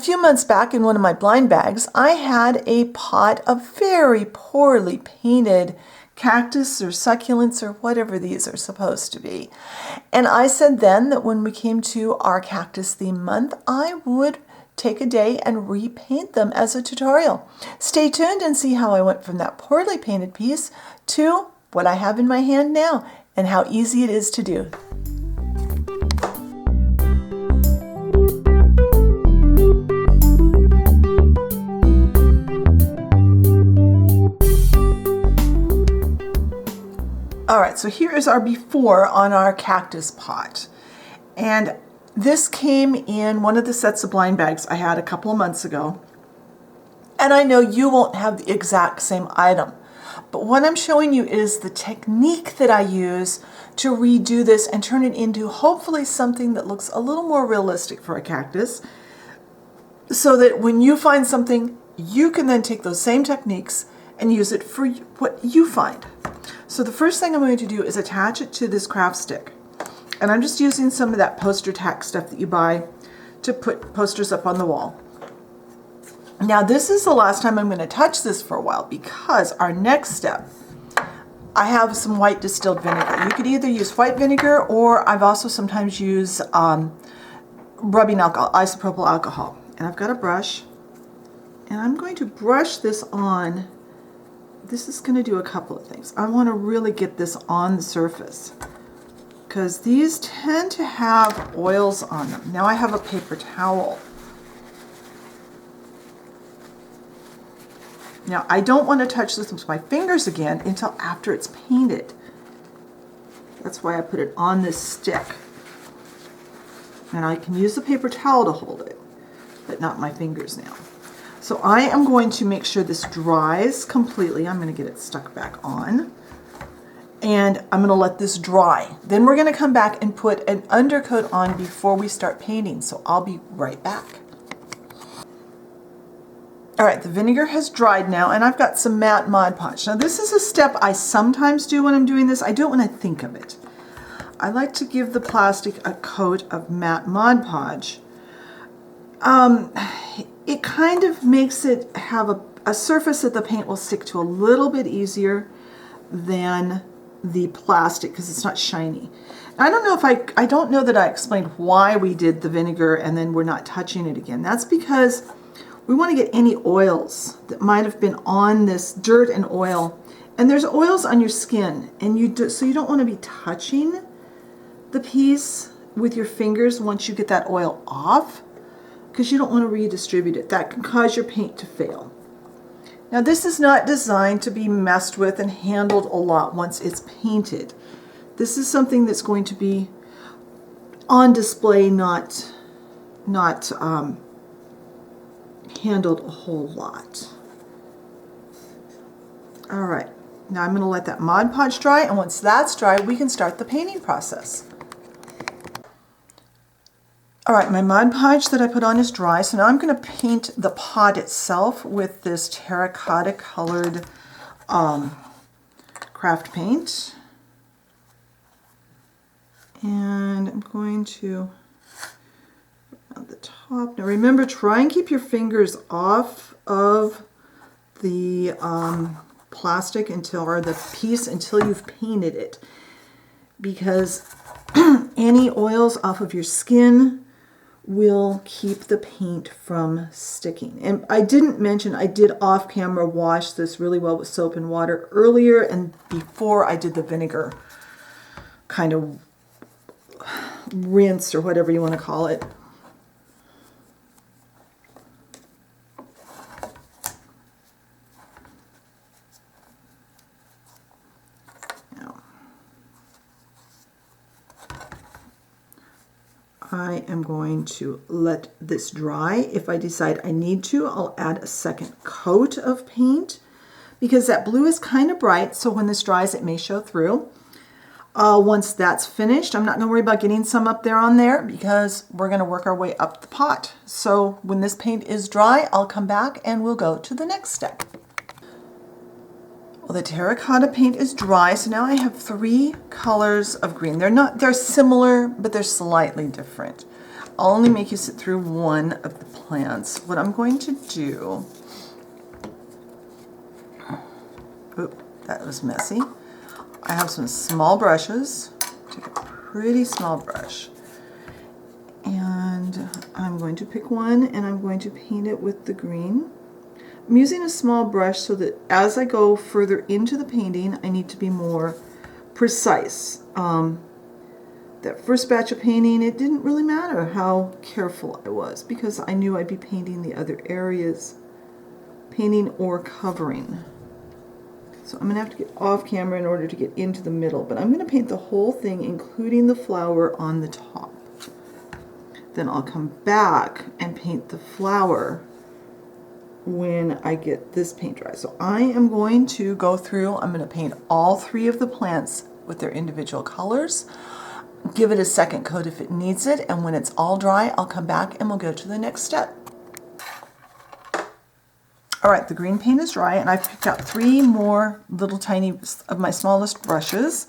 few months back in one of my blind bags, I had a pot of very poorly painted cactus or succulents or whatever these are supposed to be. And I said then that when we came to our cactus theme month, I would take a day and repaint them as a tutorial. Stay tuned and see how I went from that poorly painted piece to what I have in my hand now and how easy it is to do. All right, so here is our before on our cactus pot. And this came in one of the sets of blind bags I had a couple of months ago. And I know you won't have the exact same item, but what I'm showing you is the technique that I use to redo this and turn it into hopefully something that looks a little more realistic for a cactus, so that when you find something, you can then take those same techniques and use it for what you find. So the first thing I'm going to do is attach it to this craft stick. And I'm just using some of that poster tack stuff that you buy to put posters up on the wall. Now this is the last time I'm going to touch this for a while, because our next step, I have some white distilled vinegar. You could either use white vinegar, or I've also sometimes used rubbing alcohol, isopropyl alcohol. And I've got a brush, and I'm going to brush this on. This is going to do a couple of things. I want to really get this on the surface, because these tend to have oils on them. Now I have a paper towel. Now I don't want to touch this with my fingers again until after it's painted. That's why I put it on this stick. And I can use the paper towel to hold it, but not my fingers now. So I am going to make sure this dries completely. I'm going to get it stuck back on. And I'm going to let this dry. Then we're going to come back and put an undercoat on before we start painting. So I'll be right back. All right, the vinegar has dried now, and I've got some matte Mod Podge. Now this is a step I sometimes do when I'm doing this. I do it when I think of it. I like to give the plastic a coat of matte Mod Podge. It kind of makes it have a surface that the paint will stick to a little bit easier than the plastic, because it's not shiny. I don't know if I don't know that I explained why we did the vinegar and then we're not touching it again. That's because we want to get any oils that might have been on this, dirt and oil. And there's oils on your skin, and so you don't want to be touching the piece with your fingers once you get that oil off, because you don't want to redistribute it. That can cause your paint to fail. Now this is not designed to be messed with and handled a lot once it's painted. This is something that's going to be on display, not handled a whole lot. All right, now I'm going to let that Mod Podge dry, and once that's dry, we can start the painting process. All right, my Mod Podge that I put on is dry, so now I'm going to paint the pot itself with this terracotta colored craft paint. And I'm going to around the top. Now remember, try and keep your fingers off of the plastic or the piece until you've painted it, because any oils off of your skin will keep the paint from sticking. And I didn't mention, I did off camera wash this really well with soap and water earlier and before I did the vinegar kind of rinse, or whatever you want to call it. I am going to let this dry. If I decide I need to, I'll add a second coat of paint, because that blue is kind of bright, so when this dries it may show through. Once that's finished, I'm not going to worry about getting some up there on there, because we're going to work our way up the pot. So when this paint is dry, I'll come back and we'll go to the next step. Well, the terracotta paint is dry, so now I have 3 colors of green. They're similar, but they're slightly different. only make you sit through one of the plants. What I'm going to do, oop, that was messy. I have some small brushes, take a pretty small brush, and I'm going to pick one and I'm going to paint it with the green. I'm using a small brush so that as I go further into the painting, I need to be more precise. That first batch of painting, it didn't really matter how careful I was because I knew I'd be painting the other areas, painting or covering. So I'm going to have to get off camera in order to get into the middle, but I'm going to paint the whole thing, including the flower on the top. Then I'll come back and paint the flower when I get this paint dry. So I am going to go through, I'm going to paint all three of the plants with their individual colors, give it a second coat if it needs it, and when it's all dry, I'll come back and we'll go to the next step. All right, the green paint is dry, and I've picked out 3 more little tiny of my smallest brushes,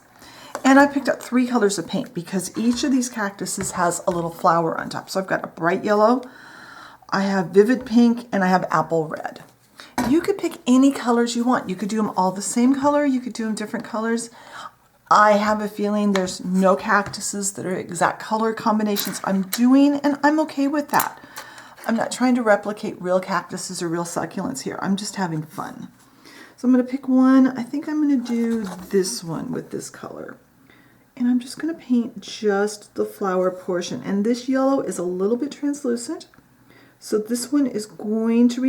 and I picked up 3 colors of paint because each of these cactuses has a little flower on top. So I've got a bright yellow, I have vivid pink, and I have apple red. You could pick any colors you want. You could do them all the same color, you could do them different colors. I have a feeling there's no cactuses that are exact color combinations I'm doing, and I'm okay with that. I'm not trying to replicate real cactuses or real succulents here. I'm just having fun. So I'm going to pick one. I think I'm going to do this one with this color. And I'm just going to paint just the flower portion. And this yellow is a little bit translucent. So this one is going to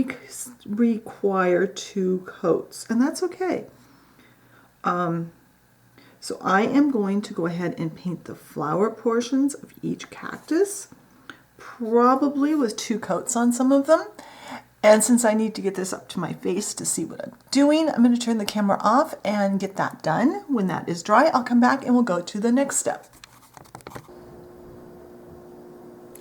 require 2 coats, and that's okay. So I am going to go ahead and paint the flower portions of each cactus, probably with 2 coats on some of them. And since I need to get this up to my face to see what I'm doing, I'm going to turn the camera off and get that done. When that is dry, I'll come back and we'll go to the next step.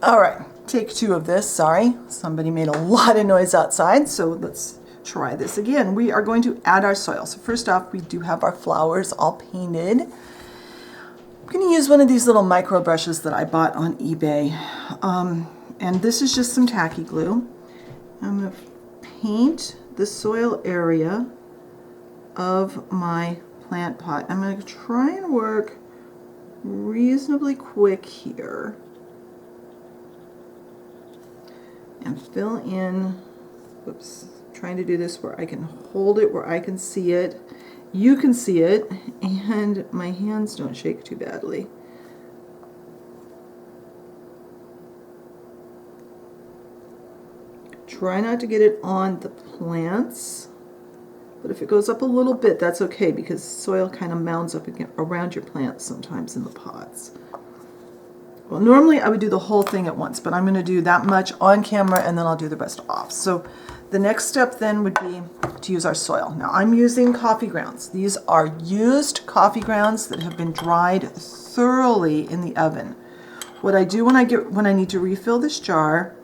All right, take 2 of this. Sorry, somebody made a lot of noise outside, so let's try this again. We are going to add our soil. So first off, we do have our flowers all painted. I'm going to use one of these little micro brushes that I bought on eBay. And this is just some tacky glue. I'm going to paint the soil area of my plant pot. I'm going to try and work reasonably quick here and fill in, oops, trying to do this where I can hold it, where I can see it, you can see it, and my hands don't shake too badly. Try not to get it on the plants, but if it goes up a little bit, that's okay because soil kind of mounds up around your plants sometimes in the pots. Well, normally I would do the whole thing at once, but I'm going to do that much on camera and then I'll do the rest off. So the next step then would be to use our soil. Now I'm using coffee grounds. These are used coffee grounds that have been dried thoroughly in the oven. What I do when I need to refill this jar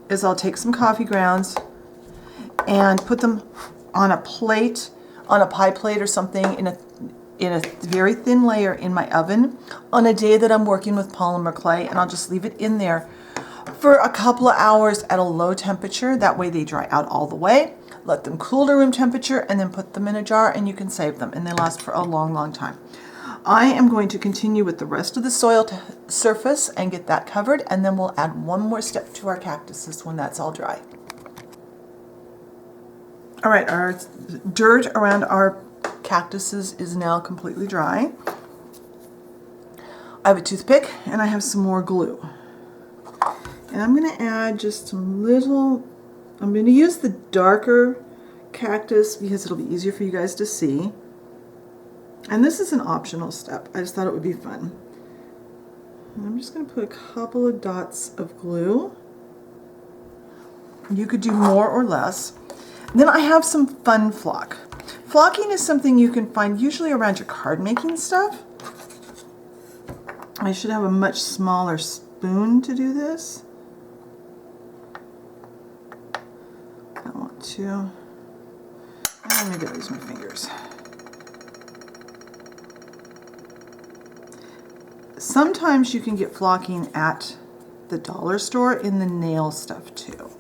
is I'll take some coffee grounds and put them on a plate, on a pie plate or something in a very thin layer in my oven on a day that I'm working with polymer clay, and I'll just leave it in there for a couple of hours at a low temperature. That way they dry out all the way. Let them cool to room temperature and then put them in a jar and you can save them, and they last for a long, long time. I am going to continue with the rest of the soil surface and get that covered, and then we'll add one more step to our cactuses when that's all dry. All right, our dirt around our cactuses is now completely dry. I have a toothpick and I have some more glue. And I'm going to add just some little, I'm going to use the darker cactus because it'll be easier for you guys to see. And this is an optional step. I just thought it would be fun. And I'm just going to put a couple of dots of glue. You could do more or less. And then I have some fun flock. Flocking is something you can find usually around your card making stuff. I should have a much smaller spoon to do this. I want to, maybe I'll use my fingers. Sometimes you can get flocking at the dollar store in the nail stuff too.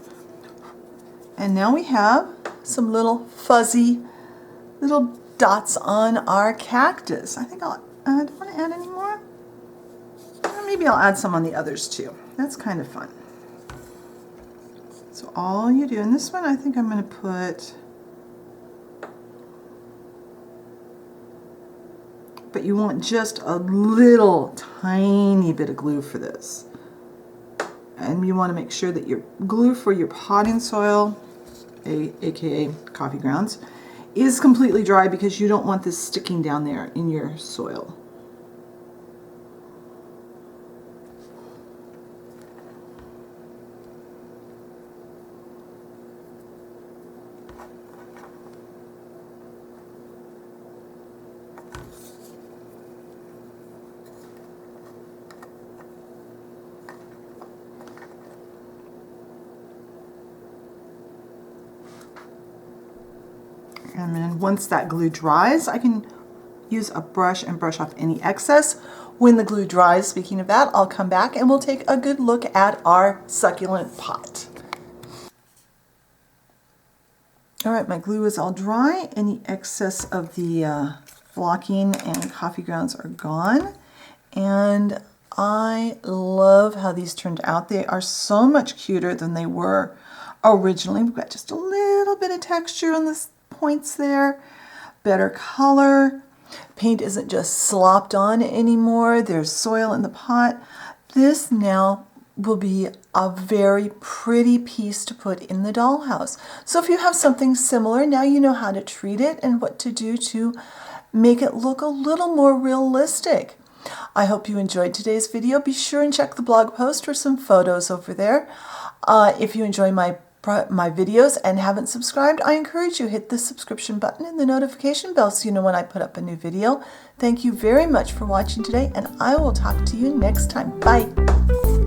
And now we have some little fuzzy little dots on our cactus. I think I'll, do I want to add any more? Or maybe I'll add some on the others too. That's kind of fun. So all you do in this one, I think I'm going to put, but you want just a little tiny bit of glue for this. And you want to make sure that your glue for your potting soil, aka coffee grounds, is completely dry because you don't want this sticking down there in your soil. And then once that glue dries, I can use a brush and brush off any excess. When the glue dries, speaking of that, I'll come back and we'll take a good look at our succulent pot. All right, my glue is all dry. Any excess of the flocking and coffee grounds are gone. And I love how these turned out. They are so much cuter than they were originally. We've got just a little bit of texture on the points there, better color. Paint isn't just slopped on anymore. There's soil in the pot. This now will be a very pretty piece to put in the dollhouse. So if you have something similar, now you know how to treat it and what to do to make it look a little more realistic. I hope you enjoyed today's video. Be sure and check the blog post for some photos over there. If you enjoy my videos and haven't subscribed, I encourage you hit the subscription button and the notification bell so you know when I put up a new video. Thank you very much for watching today, and I will talk to you next time. Bye.